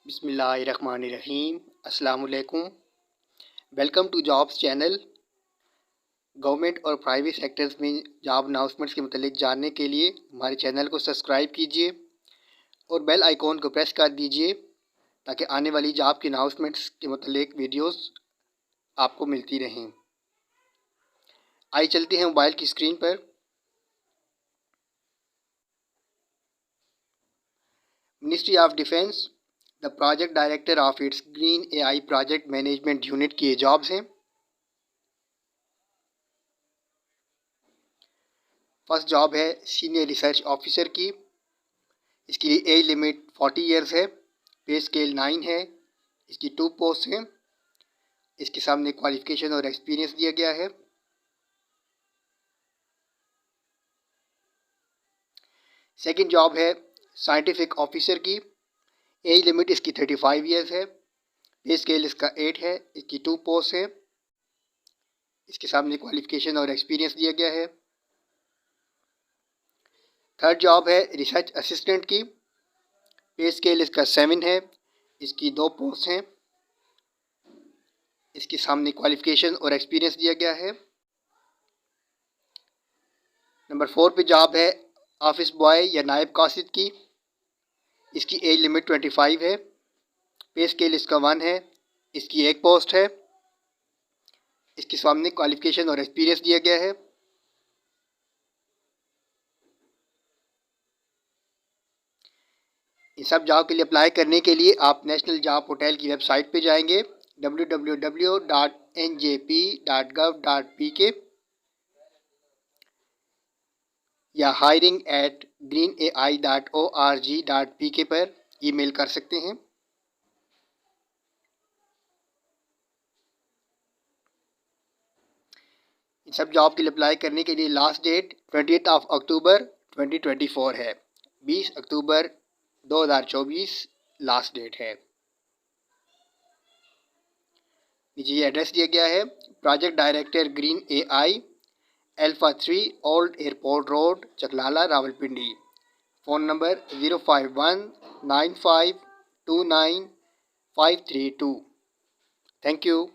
बिस्मिल्लाहिर्रहमानिर्रहीम। अस्सलाम वालेकुम। Welcome to jobs channel. Government और प्राइवेट सेक्टर्स में जॉब अनाउंसमेंट्स के मतलब जानने के लिए हमारे चैनल को सब्सक्राइब कीजिए और बेल आइकॉन को प्रेस कर दीजिए ताकि आने वाली जॉब के अनाउंसमेंट्स के मतलब वीडियोस आपको मिलती रहें। आइए चलते हैं मोबाइल की स्क्रीन पर। Ministry of defence the project director of its green AI project management unit की ये जॉब्स हैं। फर्स्ट जॉब है सीनियर रिसर्च ऑफिसर की। इसके लिए एज लिमिट 40 ईयर्स है। पे स्केल 9 है। इसकी 2 पोस्ट हैं। इसके सामने क्वालिफिकेशन और एक्सपीरियंस दिया गया है। सेकंड जॉब है साइंटिफिक ऑफिसर की। एज लिमिट इसकी 35 ईयर्स है। पे स्केल इसका 8 है। इसकी 2 पोस्ट है। इसके सामने क्वालिफिकेशन और एक्सपीरियंस दिया गया है। थर्ड जॉब है रिसर्च असिस्टेंट की। पे स्केल इसका 7 है। इसकी 2 पोस्ट हैं। इसके सामने क्वालिफिकेशन और एक्सपीरियंस दिया गया है। नंबर 4 पे जॉब है ऑफिस बॉय या नायब कासिद की। इसकी एज लिमिट 25 है। पे स्केल इसका 1 है। इसकी 1 पोस्ट है। इसके सामने क्वालिफिकेशन और एक्सपीरियंस दिया गया है। इन सब जॉब के लिए अप्लाई करने के लिए आप नेशनल जॉब पोर्टल की वेबसाइट पे जाएंगे www.njp.gov.pk या hiring@greenai.org.pk पर ईमेल कर सकते हैं। इन सब जॉब के लिए अप्लाई करने के लिए लास्ट डेट 20 अक्टूबर 2024 है। 20 अक्टूबर 2024 लास्ट डेट है। नीचे ये एड्रेस दिया गया है। Project director green AI, alpha 3 old airport road, Chaklala, Rawalpindi. Phone number 05195295332। Thank you.